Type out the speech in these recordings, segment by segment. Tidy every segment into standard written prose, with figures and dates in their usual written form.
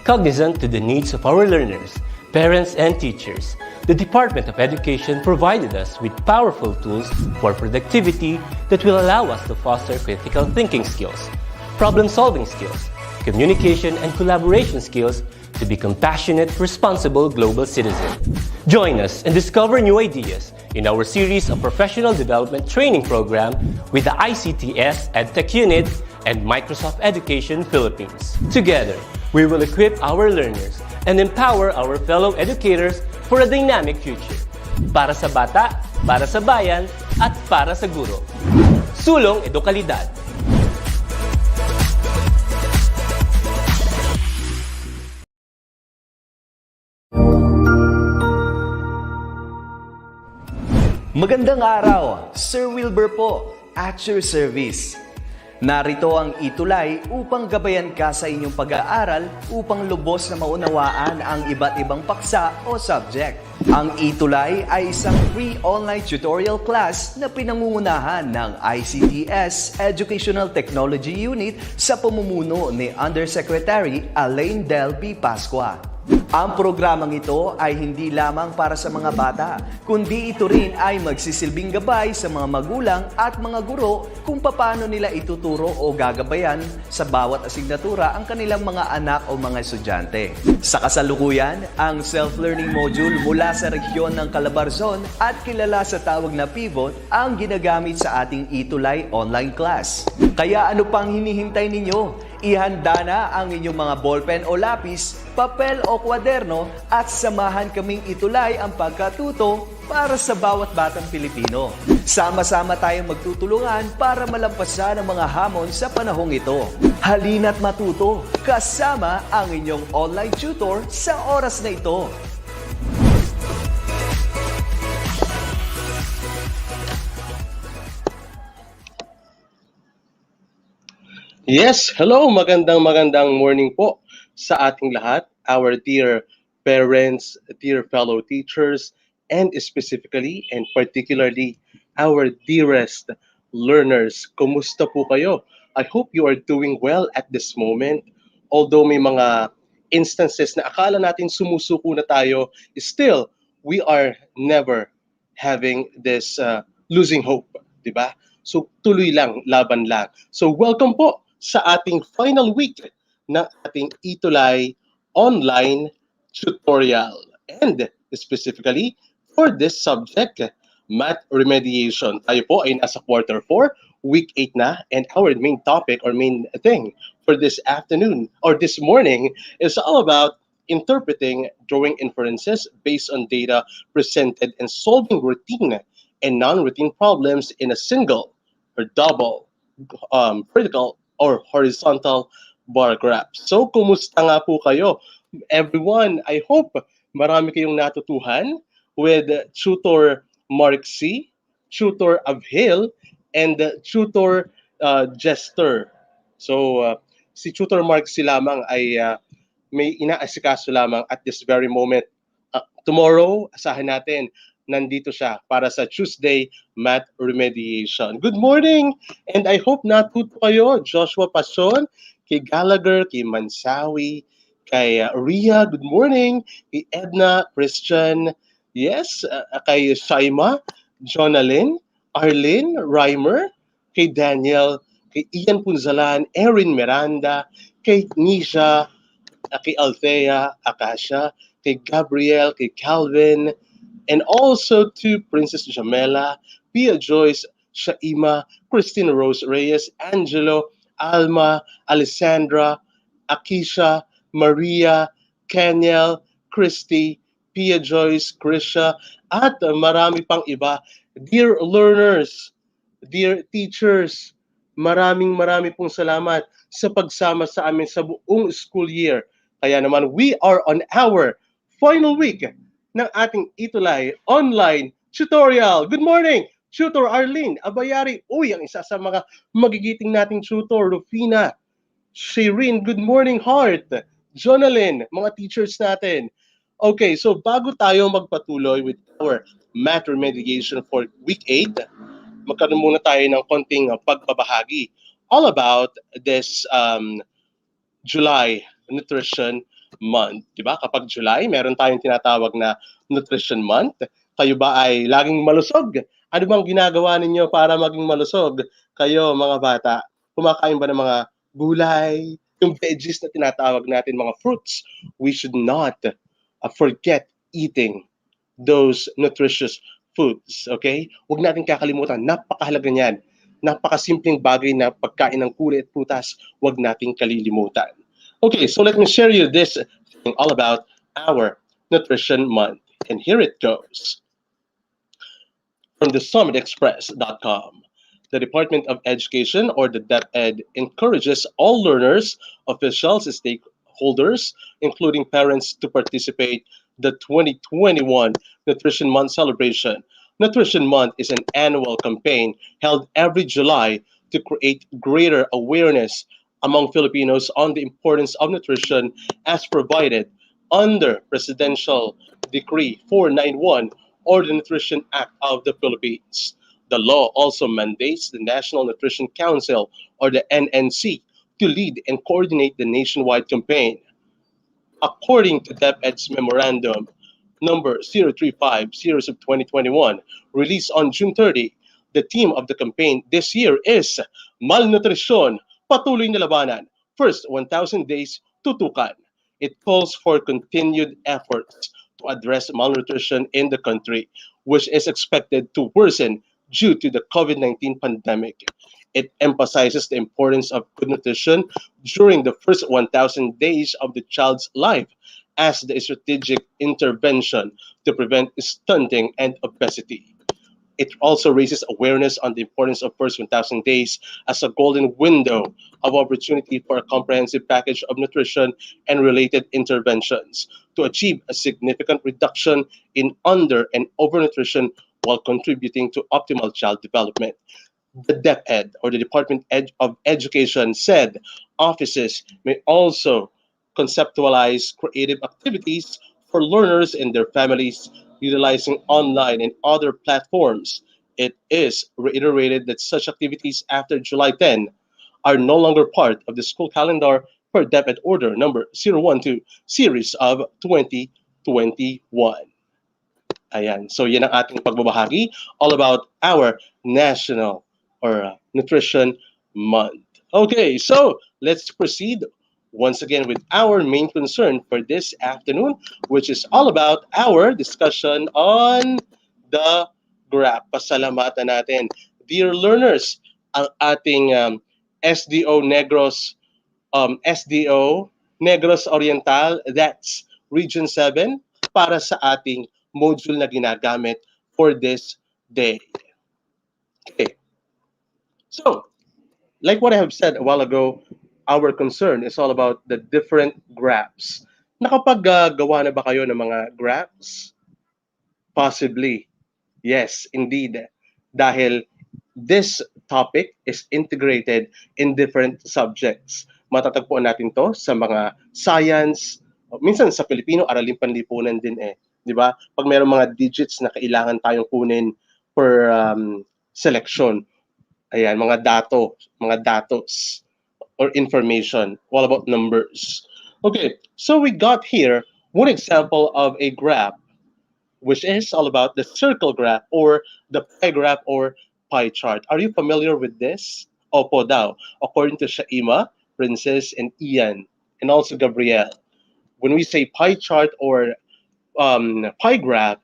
Cognizant to the needs of our learners, parents, and teachers, the Department of Education provided us with powerful tools for productivity that will allow us to foster critical thinking skills, problem-solving skills, communication and collaboration skills to be compassionate, responsible global citizens. Join us and discover new ideas in our series of professional development training program with the ICTS Edtech Unit and Microsoft Education Philippines. Together, we will equip our learners and empower our fellow educators for a dynamic future. Para sa bata, para sa bayan, at para sa guro. Sulong Edukalidad. Magandang araw, Sir Wilbur po, at your service. Narito ang ETUlay upang gabayan ka sa inyong pag-aaral upang lubos na maunawaan ang iba't ibang paksa o subject. Ang ETUlay ay isang free online tutorial class na pinangungunahan ng ICTS Educational Technology Unit sa pamumuno ni Undersecretary Elaine Del B. Pascua. Ang programang ito ay hindi lamang para sa mga bata, kundi ito rin ay magsisilbing gabay sa mga magulang at mga guro kung paano nila ituturo o gagabayan sa bawat asignatura ang kanilang mga anak o mga estudyante. Sa kasalukuyan, ang self-learning module mula sa rehiyon ng Calabarzon at kilala sa tawag na Pivot ang ginagamit sa ating ETUlay online class. Kaya ano pang hinihintay ninyo? Ihanda na ang inyong mga ballpen o lapis, papel o kwaderno at samahan kaming itulay ang pagkatuto para sa bawat batang Pilipino. Sama-sama tayong magtutulungan para malampasan ang mga hamon sa panahong ito. Halina't matuto kasama ang inyong online tutor sa oras na ito. Yes, hello, magandang morning po sa ating lahat, our dear parents, dear fellow teachers, and specifically and particularly our dearest learners. Kumusta po kayo? I hope you are doing well at this moment. Although may mga instances na akala natin sumusuko na tayo, still, we are never having this losing hope, di ba? So tuloy lang, laban lang. So welcome po sa ating final week ng ating ETUlay online tutorial. And specifically for this subject, math remediation. Tayo po ay nasa quarter 4, week 8 na, and our main topic or main thing for this afternoon or this morning is all about interpreting drawing inferences based on data presented and solving routine and non-routine problems in a single or double vertical or horizontal bar graph. So, kumusta nga po kayo? Everyone, I hope marami kayong natutuhan with Tutor Mark C, Tutor Abhil, and Tutor Jester. So, si Tutor Mark C lamang ay may inaasikaso lamang at this very moment. Tomorrow, asahan natin, nandito siya para sa Tuesday Math Remediation. Good morning! And I hope natuto kayo, Joshua Pason, kay Gallagher, kay Mansawi, kay Ria, good morning, kay Edna, Christian, yes, kay Shaima, Jonalyn, Arlene, Reimer, kay Daniel, kay Ian Punzalan, Erin Miranda, kay Nisha, kay Althea, Akasha, kay Gabriel, kay Calvin, and also to Princess Jamela, Pia Joyce, Shaima, Christine Rose Reyes, Angelo, Alma, Alessandra, Akisha, Maria, Kenyel, Christy, Pia Joyce, Krisha, at marami pang iba. Dear learners, dear teachers, marami pong salamat sa pagsama sa amin sa buong school year. Kaya naman, we are on our final week ng ating ETUlay online tutorial. Good morning, Tutor Arlene Abayari. Uy, ang isa sa mga magigiting nating tutor, Rufina. Shireen, good morning, Heart. Jonalyn, mga teachers natin. Okay, so bago tayo magpatuloy with our math remediation for week 8, magkaroon muna tayo ng konting pagbabahagi all about this July nutrition Month. Diba? Kapag July, meron tayong tinatawag na Nutrition Month. Kayo ba ay laging malusog? Ano bang ginagawa ninyo para maging malusog? Kayo, mga bata, kumakain ba ng mga gulay, yung veggies na tinatawag natin, mga fruits? We should not forget eating those nutritious foods, okay? Huwag natin kakalimutan, napakahalaga niyan. Napakasimpleng bagay na pagkain ng gulay at prutas, huwag nating kalilimutan. Okay, so let me share you this thing all about our Nutrition Month. And here it goes. From the summitexpress.com. The Department of Education, or the DepEd, encourages all learners, officials, stakeholders, including parents, to participate the 2021 Nutrition Month celebration. Nutrition Month is an annual campaign held every July to create greater awareness among Filipinos on the importance of nutrition as provided under Presidential Decree 491 or the Nutrition Act of the Philippines. The law also mandates the National Nutrition Council, or the NNC, to lead and coordinate the nationwide campaign. According to DepEd's memorandum number 035 series of 2021, released on June 30, the theme of the campaign this year is Malnutrition, Patuloy na Labanan, First 1,000 Days Tutukan. It calls for continued efforts to address malnutrition in the country, which is expected to worsen due to the COVID-19 pandemic. It emphasizes the importance of good nutrition during the first 1,000 days of the child's life as the strategic intervention to prevent stunting and obesity. It also raises awareness on the importance of first 1,000 days as a golden window of opportunity for a comprehensive package of nutrition and related interventions to achieve a significant reduction in under and overnutrition while contributing to optimal child development. The DepEd, or the Department of Education, said offices may also conceptualize creative activities for learners and their families utilizing online and other platforms. It is reiterated that such activities after July 10 are no longer part of the school calendar per DepEd Order number 012 series of 2021. Ayan. So yan ang ating pagbabahagi all about our national or nutrition month. Okay, so let's proceed once again with our main concern for this afternoon, which is all about our discussion on the graph. Pasalamatan natin. Dear learners, ang ating SDO Negros Oriental, that's Region 7, para sa ating module na ginagamit for this day. Okay. So, like what I have said a while ago, our concern is all about the different graphs. Nakapag-gawa na ba kayo ng mga graphs? Possibly. Yes, indeed. Dahil this topic is integrated in different subjects. Matatagpuan natin to sa mga science, minsan sa Filipino, araling panlipunan din eh. Di ba? Pag mayroong mga digits na kailangan tayong kunin per selection, ayan, mga datos, or information, all about numbers. Okay, so we got here one example of a graph, which is all about the circle graph or the pie graph or pie chart. Are you familiar with this? Opo daw. According to Shaima, Princess, and Ian, and also Gabrielle. When we say pie chart or pie graph,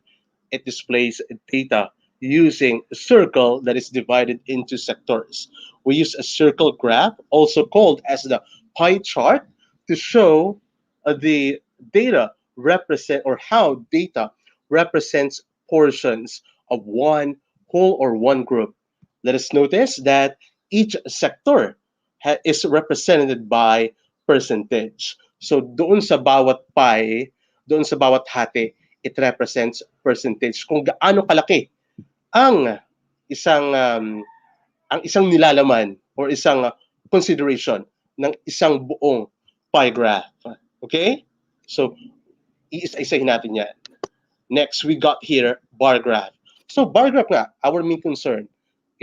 it displays data using a circle that is divided into sectors. We use a circle graph, also called as the pie chart, to show the data represent or how data represents portions of one whole or one group. Let us notice that each sector is represented by percentage. So doon sa bawat pie, doon sa bawat hati, it represents percentage. Kung gaano kalaki ang isang nilalaman or isang consideration ng isang buong pie graph. Okay? So iisa-isahin natin 'yan. Next, we got here bar graph. So bar graph nga, our main concern,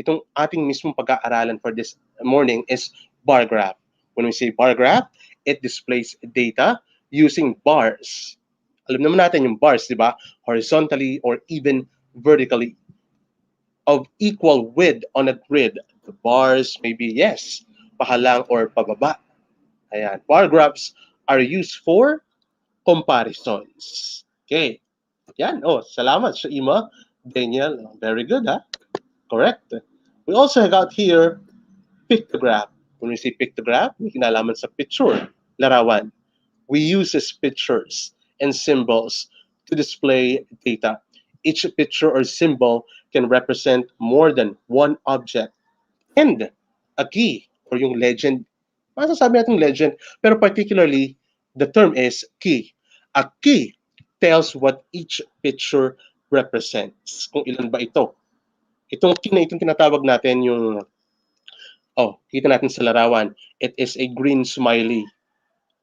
itong ating mismong pag-aaralan for this morning is bar graph. When we say bar graph, it displays data using bars. Alam naman natin yung bars, di ba? Horizontally or even vertically of equal width on a grid. The bars may be, yes, pahalang or pababa. Ayan. Bar graphs are used for comparisons. Okay. Yan. Oh, salamat sa ima, Daniel. Very good, ha? Correct. We also got here pictograph. When we say pictograph, may kinalaman sa picture, larawan. We use these pictures and symbols to display data. Each picture or symbol can represent more than one object. And a key or yung legend, masasabi natin legend, pero particularly the term is key. A key tells what each picture represents. Kung ilan ba ito. Itong key na itong tinatawag natin yung, kita natin sa larawan, it is a green smiley.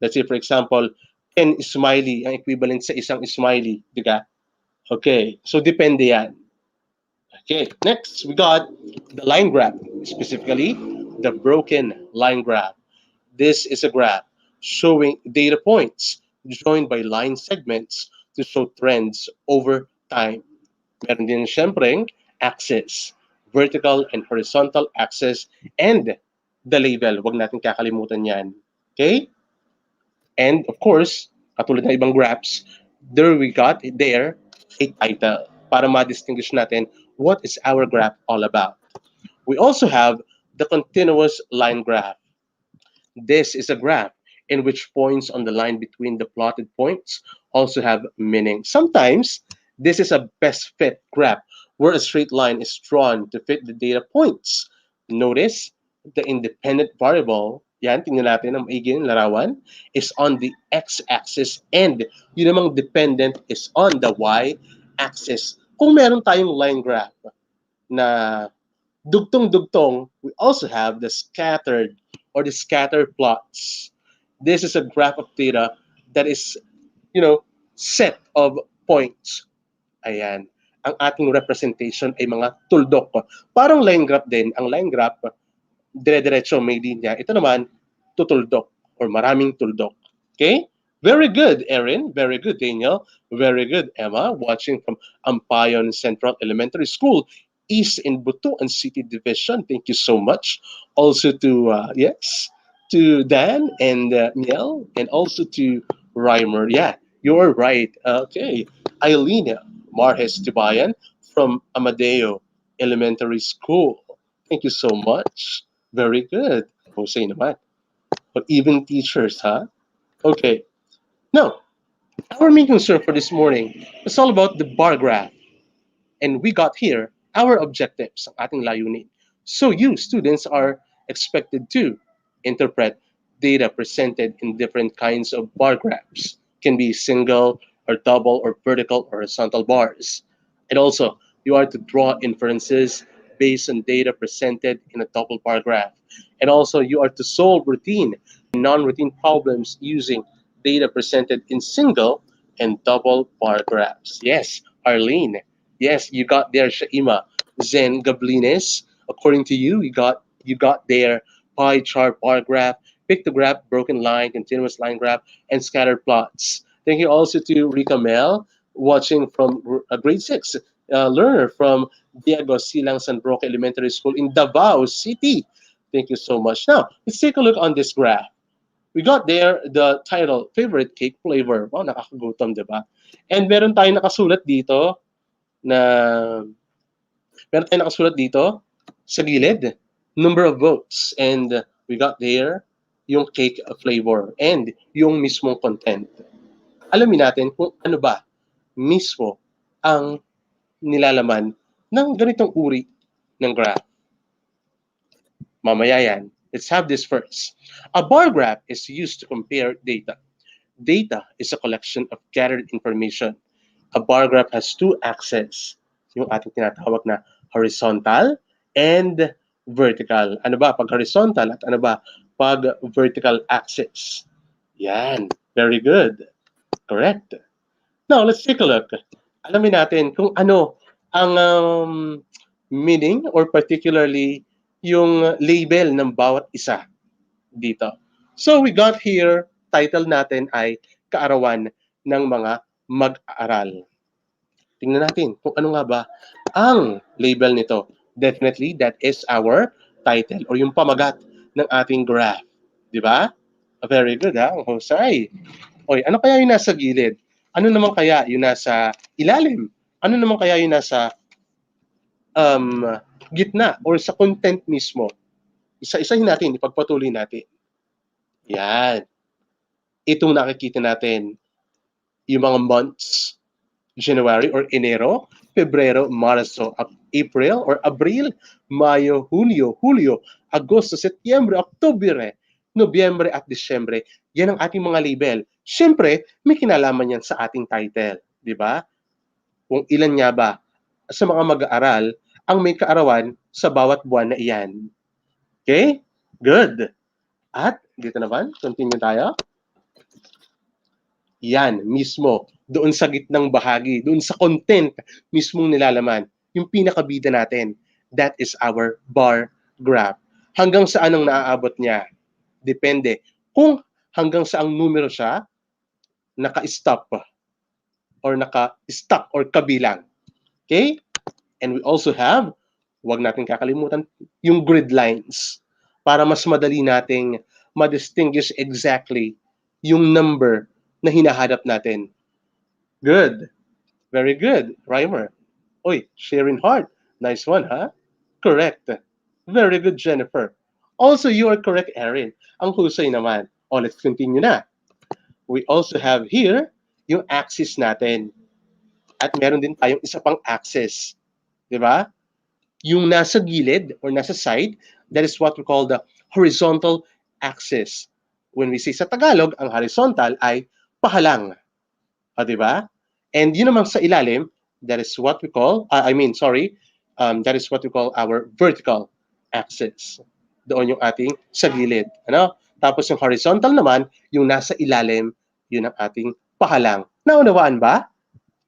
Let's say, for example, 10 smiley, ang equivalent sa isang smiley, di ba? Okay, so depende yan. Okay, next, we got the line graph, specifically the broken line graph. This is a graph showing data points joined by line segments to show trends over time. Meron din siyempre axis, vertical and horizontal axis, and the label. Huwag natin kakalimutan yan. Okay? And of course, katulad ng ibang graphs, there we got there a title para ma-distinguish natin what is our graph all about. We also have the continuous line graph. This is a graph in which points on the line between the plotted points also have meaning. Sometimes, this is a best fit graph where a straight line is drawn to fit the data points. Notice the independent variable, yan, tingnan natin ang maigi yung larawan, is on the x-axis and yun namang dependent is on the y-axis. Kung meron tayong line graph na dugtong-dugtong, we also have the scattered or the scatter plots. This is a graph of data that is, set of points. Ayan. Ang ating representation ay mga tuldok. Parang line graph din. Ang line graph, dire-diretso, may linya. Ito naman, tutuldok or maraming tuldok. Okay? Very good, Erin. Very good, Daniel. Very good, Emma. Watching from Ampayon Central Elementary School, East in Butuan City Division. Thank you so much. Also to, to Dan and Miel, and also to Reimer. Yeah, you're right. Okay. Eileen Marhes Tibayan from Amadeo Elementary School. Thank you so much. Very good. Jose naman. But even teachers, huh? Okay. Now, our main concern for this morning is all about the bar graph. And we got here our objectives, ang ating layunin. So you, students, are expected to interpret data presented in different kinds of bar graphs. Can be single or double or vertical or horizontal bars. And also, you are to draw inferences based on data presented in a double bar graph. And also, you are to solve routine and non-routine problems using data presented in single and double bar graphs. Yes, Arlene. Yes, you got there, Shaima. Zen Gablines. According to you, you got there pie chart bar graph, pictograph, broken line, continuous line graph, and scattered plots. Thank you also to Rika Mel, watching from grade 6, learner from Diego Silang San Roque Elementary School in Davao City. Thank you so much. Now, let's take a look on this graph. We got there the title, favorite cake flavor. Wow, nakakagutom, di ba? And meron tayong nakasulat dito sa gilid, number of votes. And we got there yung cake flavor and yung mismong content. Alamin natin kung ano ba mismo ang nilalaman ng ganitong uri ng graph. Mamaya yan. Let's have this first. A bar graph is used to compare data. Data is a collection of gathered information. A bar graph has two axes. Yung ating tinatawag na horizontal and vertical. Ano ba pag horizontal at ano ba pag vertical axis? Yan. Very good. Correct. Now, let's take a look. Alamin natin kung ano ang meaning or particularly yung label ng bawat isa dito. So, we got here, title natin ay kaarawan ng mga mag-aaral. Tingnan natin kung ano nga ba ang label nito. Definitely, that is our title or yung pamagat ng ating graph. Di ba? Very good, ha? Ang husay. Oy, ano kaya yung nasa gilid? Ano naman kaya yung nasa ilalim? Ano naman kaya yung nasa um, gitna or sa content mismo? Isa-isahin natin, ipagpatuloy natin. Yan. Itong nakikita natin, yung mga months, January or Enero, Pebrero, Marso, April or Abril, Mayo, Hulyo, Agosto, Setyembre, Oktubre, Nobyembre at Disyembre. Yan ang ating mga label. Siyempre, may kinalaman yan sa ating title. Di ba? Kung ilan nga ba sa mga mag-aaral ang may kaarawan sa bawat buwan na iyan. Okay? Good. At dito naman, continue tayo. Yan mismo, doon sa gitnang bahagi, doon sa content mismong nilalaman, yung pinakabida natin, that is our bar graph. Hanggang saan ang naaabot niya? Depende. Kung hanggang saang numero siya, naka-stop or naka-stop or kabilang. Okay? And we also have, huwag natin kakalimutan, yung grid lines para mas madali nating ma-distinguish exactly yung number na hinahanap natin. Good. Very good, Rhymer. Oy, Sharon Hart. Nice one, huh? Correct. Very good, Jennifer. Also, you are correct, Erin. Ang husay naman. Oh, let's continue na. We also have here yung axis natin. At meron din tayong isa pang axis. Di ba? Yung nasa gilid or nasa side, that is what we call the horizontal axis. When we say sa Tagalog, ang horizontal ay pahalang. Di ba? And yun naman sa ilalim, that is what we call, that is what we call our vertical axis. Doon yung ating sa gilid. Ano? Tapos yung horizontal naman, yung nasa ilalim, yun ang ating pahalang. Naunawaan ba?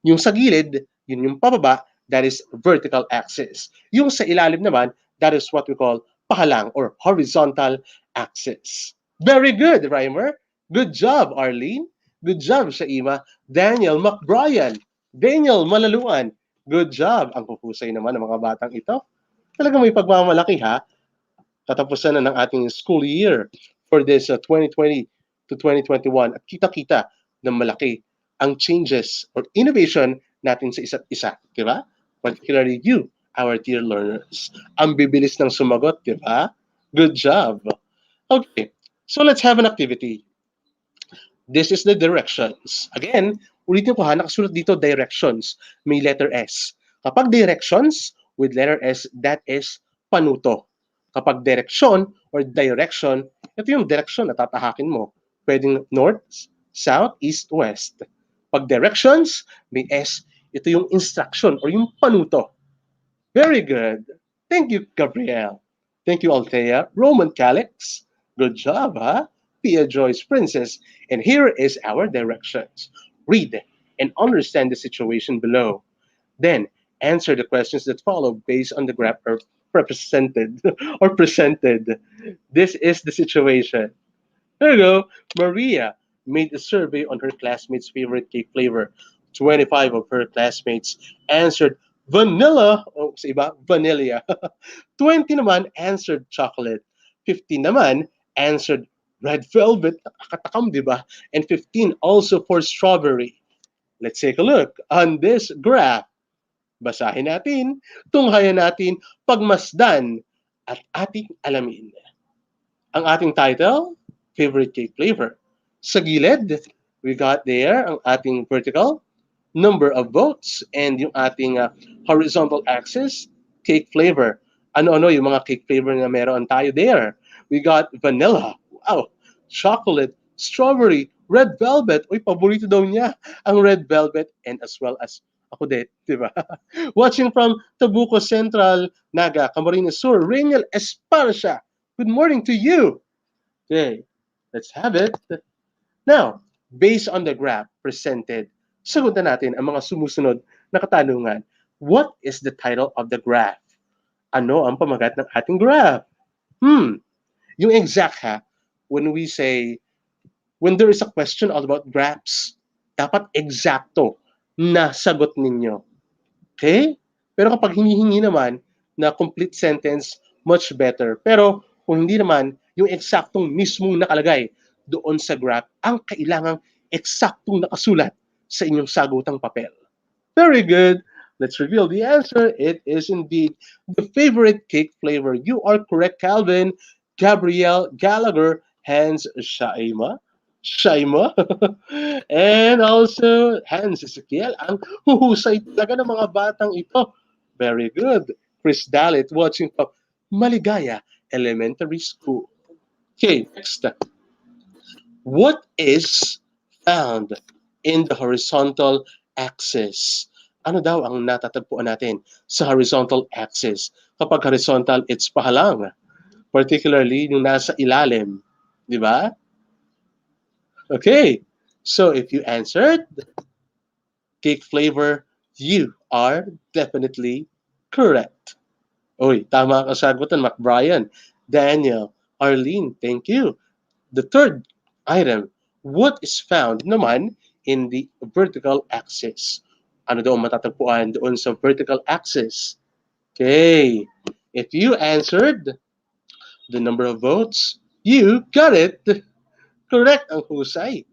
Yung sa gilid, yun yung pababa, that is vertical axis. Yung sa ilalim naman, that is what we call pahalang or horizontal axis. Very good, Rhymer. Good job, Arlene. Good job, Shaima. Daniel McBrien. Daniel Malaluan. Good job. Ang pupusay naman ng mga batang ito. Talagang may pagmamalaki, ha? Katapusan na ng ating school year for this 2020 to 2021. At kita-kita na malaki ang changes or innovation natin sa isa't isa. Diba? Particularly you, our dear learners. Ang bibilis ng sumagot, diba? Good job. Okay, so let's have an activity. This is the directions. Again, ulitin ko ha, nakasulat dito directions. May letter S. Kapag directions with letter S, that is panuto. Kapag direction or direction, ito yung direction na tatahakin mo. Pwedeng north, south, east, west. Pag directions, may S, ito yung instruction or yung panuto. Very good. Thank you, Gabrielle. Thank you, Althea. Roman Calix. Good job, ha? Pia Joyce Princess. And here is our directions. Read and understand the situation below. Then, answer the questions that follow based on the graph represented or presented. This is the situation. There you go. Maria made a survey on her classmates' favorite cake flavor. 25 of her classmates answered vanilla. O sa iba, vanilla. 20 naman answered chocolate. 15 naman answered red velvet. Nakakatakam, di ba? And 15 also for strawberry. Let's take a look on this graph. Basahin natin, tunghayan natin, pagmasdan, at ating alamin. Ang ating title, favorite cake flavor. Sa gilid, we got there ang ating vertical, number of votes, and yung ating horizontal axis, cake flavor. Ano-ano yung mga cake flavor na meron tayo there? We got vanilla, wow, chocolate, strawberry, red velvet. Uy, paborito daw niya ang red velvet, and as well as ako din, di ba? Watching from Tabuco Central, Naga, Camarines Sur, Rainiel Esparcia. Good morning to you. Okay, let's have it. Now, based on the graph presented, sagutan natin ang mga sumusunod na katanungan. What is the title of the graph? Ano ang pamagat ng ating graph? Yung exact ha, when we say when there is a question all about graphs, dapat eksakto na sagot ninyo. Okay? Pero kapag hinihingi naman na complete sentence, much better. Pero kung hindi naman, yung eksaktong mismong nakalagay doon sa graph, ang kailangang eksaktong nakasulat sa inyong sagutang papel. Very good. Let's reveal the answer. It is indeed the favorite cake flavor. You are correct, Calvin. Gabrielle Gallagher, Hans Shaima. Shaima. And also, Hans Ezekiel. Ang huhusay talaga ng mga batang ito. Very good. Chris Dalit watching from Maligaya Elementary School. Okay, next. What is found in the horizontal axis? Ano daw ang natatagpuan natin sa horizontal axis? Kapag horizontal, it's pahalang. Particularly yung nasa ilalim. Di ba? Okay. So if you answered cake flavor, you are definitely correct. Oy, tama ang kasagutan, Mac Brian. Daniel, Arlene, thank you. The third item, what is found naman in the vertical axis? Ano daw ang matatagpuan doon sa vertical axis? Okay. If you answered the number of votes, you got it. Correct ang husay.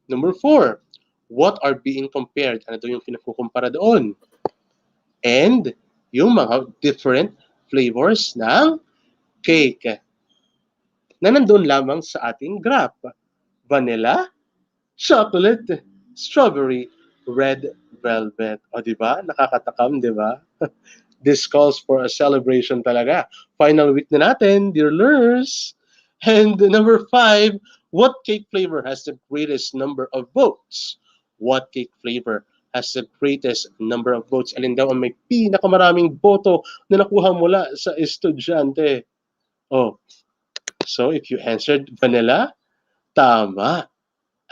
Number 4, what are being compared? Ano daw yung pinakukumpara doon? And yung mga different flavors ng cake na nandun lamang sa ating graph. Vanilla, chocolate, strawberry, red velvet. O, di ba? Nakakatakam, di ba? This calls for a celebration talaga. Final week na natin, dear learners. And number 5, what cake flavor has the greatest number of votes? What cake flavor has the greatest number of votes? Alin daw ang may pinakamaraming boto na nakuha mula sa estudyante? Oh, so if you answered vanilla, tama.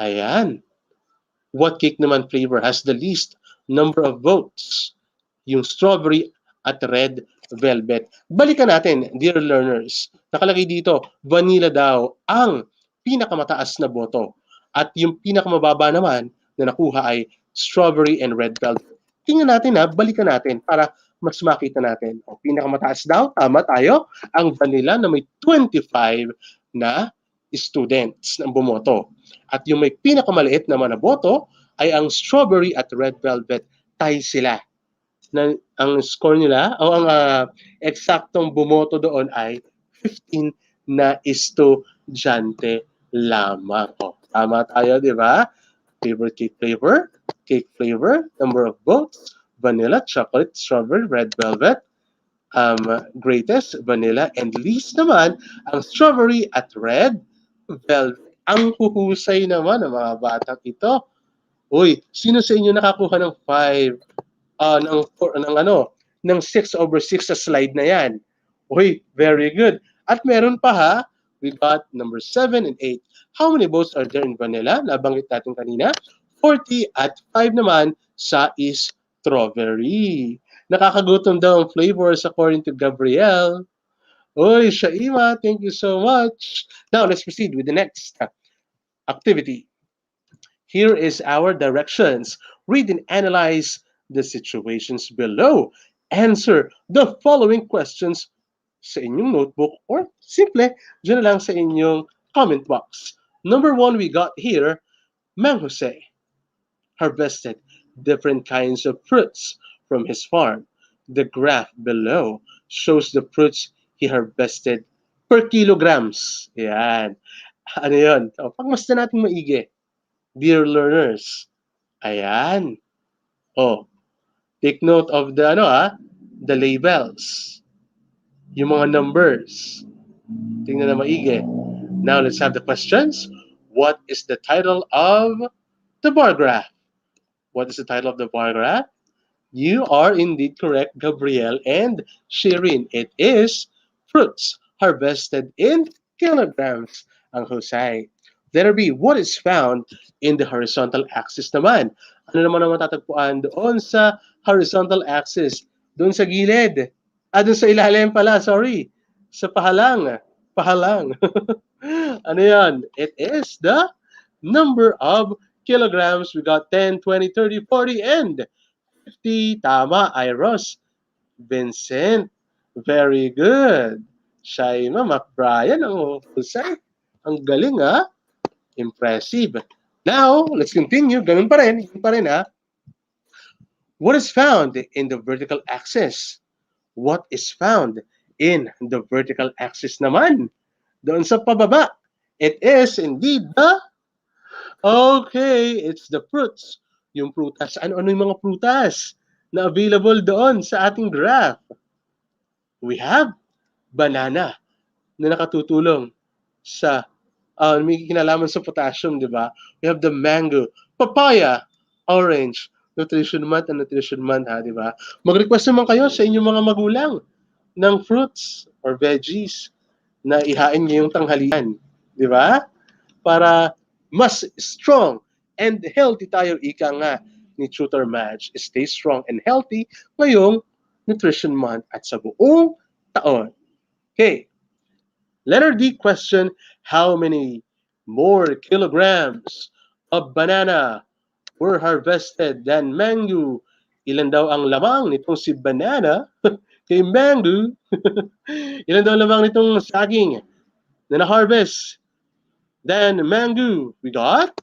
Ayan. What cake naman flavor has the least number of votes? Yung strawberry at red velvet. Balikan natin, dear learners. Nakalagay dito, vanilla daw ang pinakamataas na boto. At yung pinakamababa naman na nakuha ay strawberry and red velvet. Tingnan natin balikan natin para mas makita natin. O, pinakamataas daw, tama tayo, ang vanilla na may 25 na students na bumoto. At yung may pinakamaliit naman na boto ay ang strawberry at red velvet. Tie sila. Na, ang score nila o ang eksaktong bumoto doon ay 15 na estudyante lamang. O, tama tayo, di ba? Favorite cake flavor, number of votes, vanilla, chocolate, strawberry, red velvet, greatest, vanilla, and least naman, ang strawberry at red velvet. Ang huhusay naman ng mga batang ito. Uy, sino sa inyo nakakuha ng 5? Ng 6/6 sa slide na yan. Uy, very good. At meron pa we got number 7 and 8. How many votes are there in vanilla? Nabanggit natin kanina. 40 at 5 naman sa strawberry. Nakakagutom daw ang flavors according to Gabrielle. Uy, Shaima, thank you so much. Now, let's proceed with the next activity. Here is our directions. Read and analyze the situations below. Answer the following questions sa inyong notebook or simple, dyan na lang sa inyong comment box. Number 1, we got here, Mang Jose harvested different kinds of fruits from his farm. The graph below shows the fruits he harvested per kilograms. Yan. Ano yun? O, pagmasdan natin maigi. Dear learners. Ayan. Oh, take note of the the labels. Yung mga numbers. Tingnan na maigi. Now let's have the questions. What is the title of the bar graph? What is the title of the bar graph? You are indeed correct, Gabrielle and Shirin. It is fruits harvested in kilograms. Ang husay. Letter B, what is found in the horizontal axis naman? Ano naman ang matatagpuan doon sa horizontal axis? Doon sa gilid. Doon sa ilalim pala, sorry. Sa pahalang. Pahalang. Ano yan? It is the number of kilograms. We got 10, 20, 30, 40, and 50. Tama, Iros. Vincent. Very good. Shaima, McBrien. Ang husay. Ang galing, ha? Impressive. Now, let's continue. Ganun pa rin. Yun pa rin, ha? What is found in the vertical axis? What is found in the vertical axis naman? Doon sa pababa. It is indeed the... Okay, it's the fruits. Yung prutas. Ano-ano yung mga prutas na available doon sa ating graph? We have banana na nakatutulong sa may kinalaman sa potassium, di ba? We have the mango, papaya, orange, nutrition month and nutrition month, ha, di ba? Mag-request naman kayo sa inyong mga magulang ng fruits or veggies na ihain niyo yung tanghalian, di ba? Para mas strong and healthy tayo, ika nga ni Tutor Madge. Stay strong and healthy ngayong nutrition month at sa buong taon. Okay. Letter D question, how many more kilograms of banana were harvested than mango? Ilan daw ang lamang nitong si banana kay mango? Ilan daw ang lamang nitong saging na na-harvest than mango? We got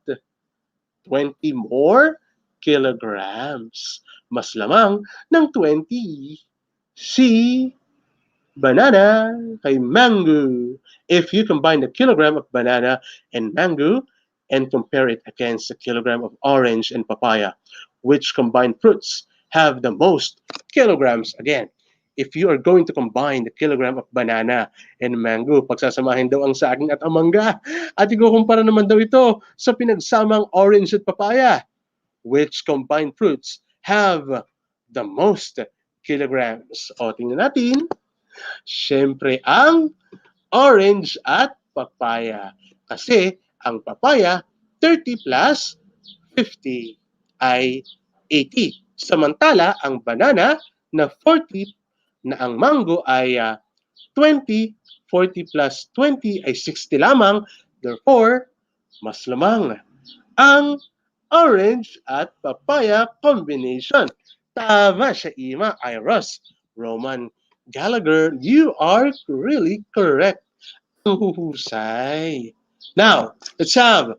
20 more kilograms. Mas lamang ng 20 si banana kay mango. If you combine the kilogram of banana and mango and compare it against the kilogram of orange and papaya, which combined fruits have the most kilograms? Again, if you are going to combine the kilogram of banana and mango, pagsasamahin daw ang saging at ang mangga. At ikukumpara naman daw ito sa pinagsamang orange at papaya, which combined fruits have the most kilograms. O, tingnan natin. Siyempre, ang orange at papaya. Kasi ang papaya, 30 plus 50 ay 80. Samantala, ang banana na 40 na ang mango ay 20. 40 plus 20 ay 60 lamang. Therefore, mas lamang ang orange at papaya combination. Tama siya, Ima, Iros, Roman, Gallagher, you are really correct. Huhusay. Now, let's have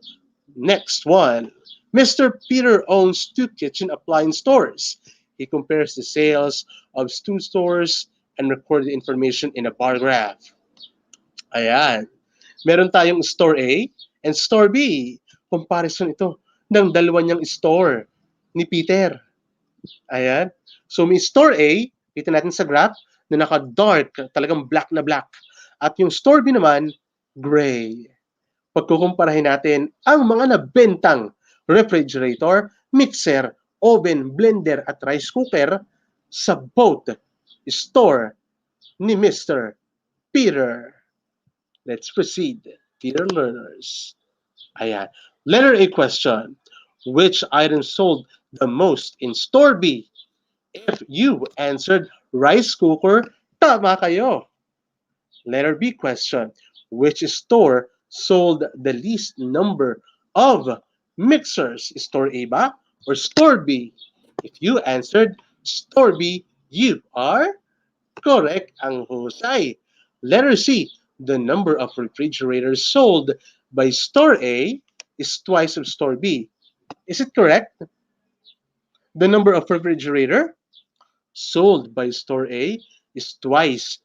next one. Mr. Peter owns 2 kitchen appliance stores. He compares the sales of 2 stores and records the information in a bar graph. Ayan. Meron tayong store A and store B. Comparison ito ng dalawa niyang store ni Peter. Ayan. So may store A, kita natin sa graph, na naka-dark, talagang black na black. At yung store B naman, gray. Pagkukumparahin natin ang mga nabentang refrigerator, mixer, oven, blender at rice cooker sa both store ni Mr. Peter. Let's proceed. Peter learners. Ayan. Letter A question. Which item sold the most in store B? If you answered rice cooker, tama kayo. Letter B question. Which store sold the least number of mixers? Store A ba or store B? If you answered store B, you are correct. Ang husay. Letter C. The number of refrigerators sold by store A is twice of store B. Is it correct? The number of refrigerator sold by store A is twice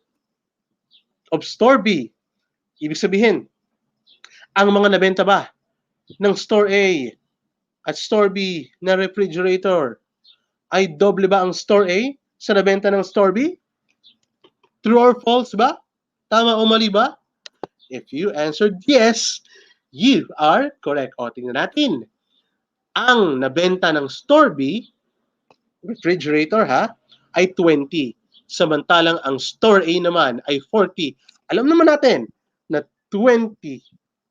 of store B. Ibig sabihin, ang mga nabenta ba ng store A at store B na refrigerator ay doble ba ang store A sa nabenta ng store B? True or false ba? Tama o mali ba? If you answered yes, you are correct. O, tingnan natin. Ang nabenta ng store B, refrigerator ha, ay 20. Samantalang ang store A naman ay 40. Alam naman natin na 20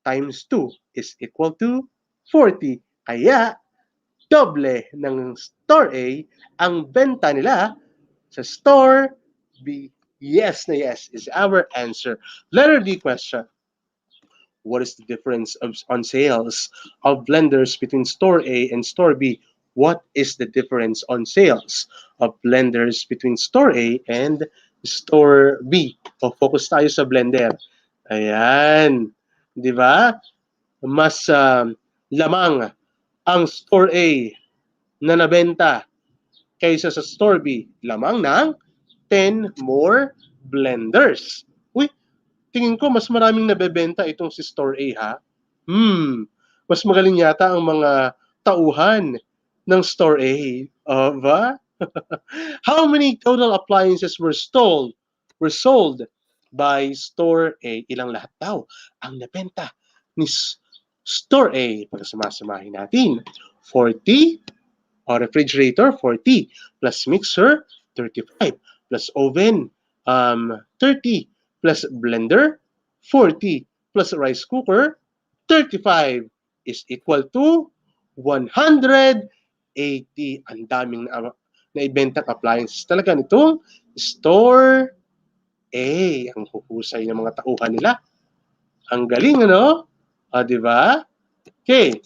times 2 is equal to 40. Kaya, doble ng store A ang benta nila sa store B. Yes na yes is our answer. Letter D question. What is the difference on sales of blenders between store A and store B? What is the difference on sales of blenders between store A and store B? O, focus tayo sa blender. Ayan. Di ba? Mas lamang ang store A na nabenta kaysa sa store B. Lamang ng 10 more blenders. Uy, tingin ko mas maraming nabebenta itong si store A, ha? Mas magaling yata ang mga tauhan ng store A. Ba? How many total appliances were sold by store A? Ilang lahat daw ang nabenta ni store A? Pagkasamasamahin natin. 40 refrigerator, 40 plus mixer, 35 plus oven, 30 plus blender, 40 plus rice cooker, 35 is equal to 180. Ang daming naibentang appliances talaga nitong store A. Ang huhusay ng mga tauhan nila. Ang galing, ano? Di ba? Okay.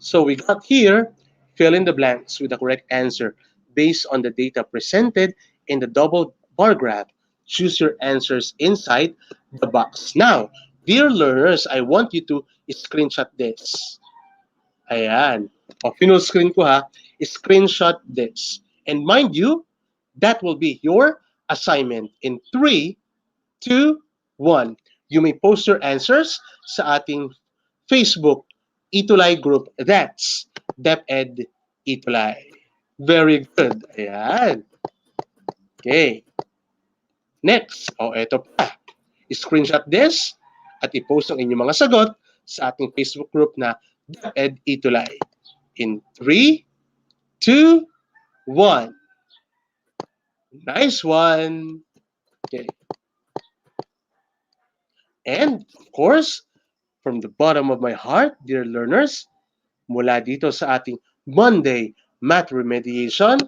So we got here, fill in the blanks with the correct answer based on the data presented in the double bar graph. Choose your answers inside the box. Now, dear learners, I want you to screenshot this. Ayan. O, screen ko ha. Screenshot this. And mind you, that will be your assignment in 3, 2, 1. You may post your answers sa ating Facebook ETUlay group. That's DepEd ETUlay. Very good. Ayan. Okay. Next. O, eto pa. Screenshot this at i-post ang inyong mga sagot sa ating Facebook group na DepEd ETUlay. In 3, 2, 1. Nice one. Okay. And, of course, from the bottom of my heart, dear learners, mula dito sa ating Monday Math Remediation,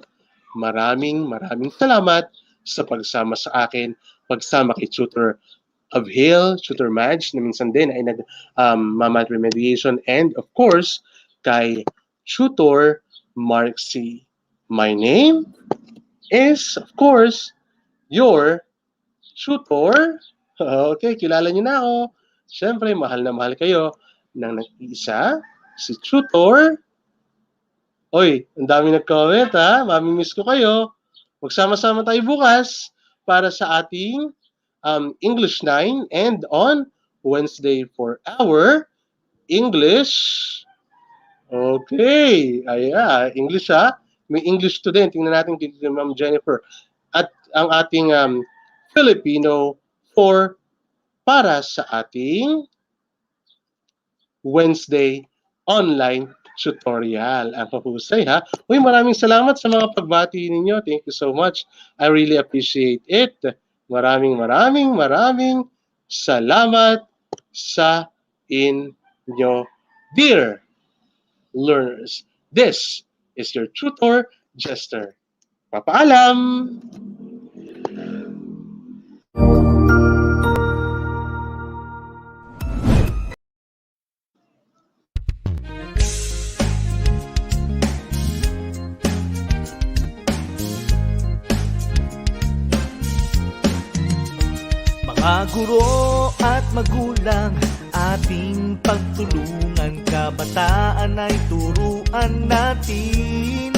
maraming salamat sa pagsama sa akin, pagsama kay Tutor Abhil, Tutor Madge, na minsan din ay nag-math remediation, and of course, kay Tutor Marcy. My name is, of course, your tutor. Okay, kilala niyo na ako. Siyempre, mahal na mahal kayo ng nag-iisa, si Tutor. Oy, ang dami nag-comment, ha? Mamimiss ko kayo. Magsama-sama tayo bukas para sa ating English 9 and on Wednesday for our English. Okay. Ayan, English, ha? May English student. Tingnan natin dito ni Ma'am Jennifer. At ang ating Filipino for para sa ating Wednesday online tutorial. Ang pahusay, ha? Uy, maraming salamat sa mga pagbati ninyo. Thank you so much. I really appreciate it. Maraming salamat sa inyo, dear learners. This is your tutor, Jester. Papaalam! Mga guro at magulang, ating pagtulungan, kabataan ay turuan natin.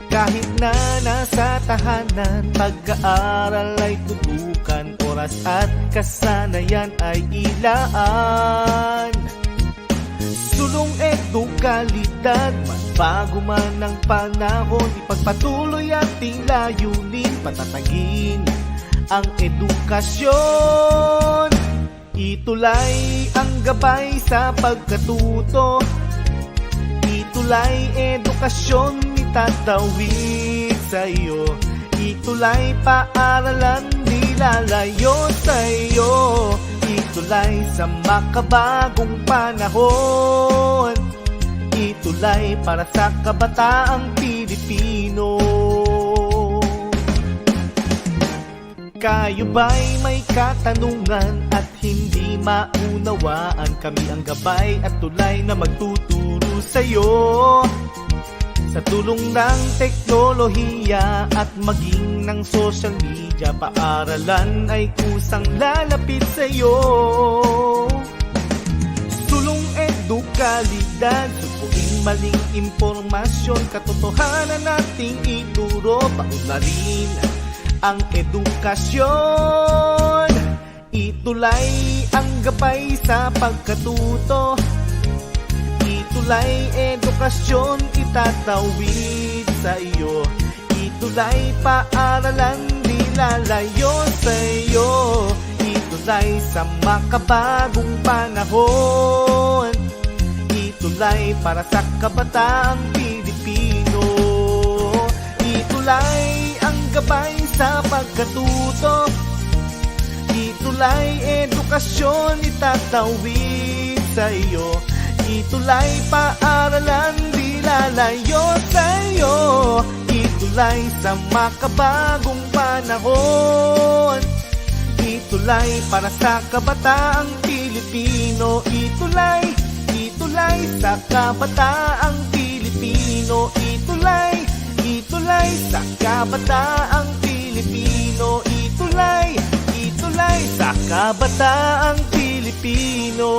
Kahit na nasa tahanan, pag-aaral ay tutukan, oras at kasanayan ay ilaan. Sulong edukalidad, magbago man ang panahon, ipagpatuloy ating layunin, patatagin ang edukasyon. ETUlay ang gabay sa pagkatuto, ETUlay edukasyon itatawid sa iyo. ETUlay paaralan di lalayo sa iyo. ETUlay sa makabagong panahon, ETUlay para sa kabataang Pilipino. Kayo ba'y may katanungan at hindi maunawaan? Kami ang gabay at tulay na magtuturo sa'yo. Sa tulong ng teknolohiya at maging ng social media, paaralan ay kusang lalapit sa'yo. Tulong edukalidad, supuin maling impormasyon, katotohanan nating ituro, paunlarin ang edukasyon. ETUlay ang gabay sa pagkatuto. ETUlay edukasyon itatawid sa iyo. ETUlay paaralan di lalayo sa iyo. ETUlay sa makabagong panahon. ETUlay para sa kabataang Pilipino. ETUlay ang gabay sa pagkatuto. ETUlay edukasyon itatawid sa iyo. ETUlay paaralan di lalayo sa iyo. ETUlay sa makabagong panahon. ETUlay para sa kabataang Pilipino. ETUlay, ETUlay sa kabataang Pilipino. ETUlay, ETUlay sa kabataang Pilipino. ETUlay, ETUlay sa kabataang Pilipino.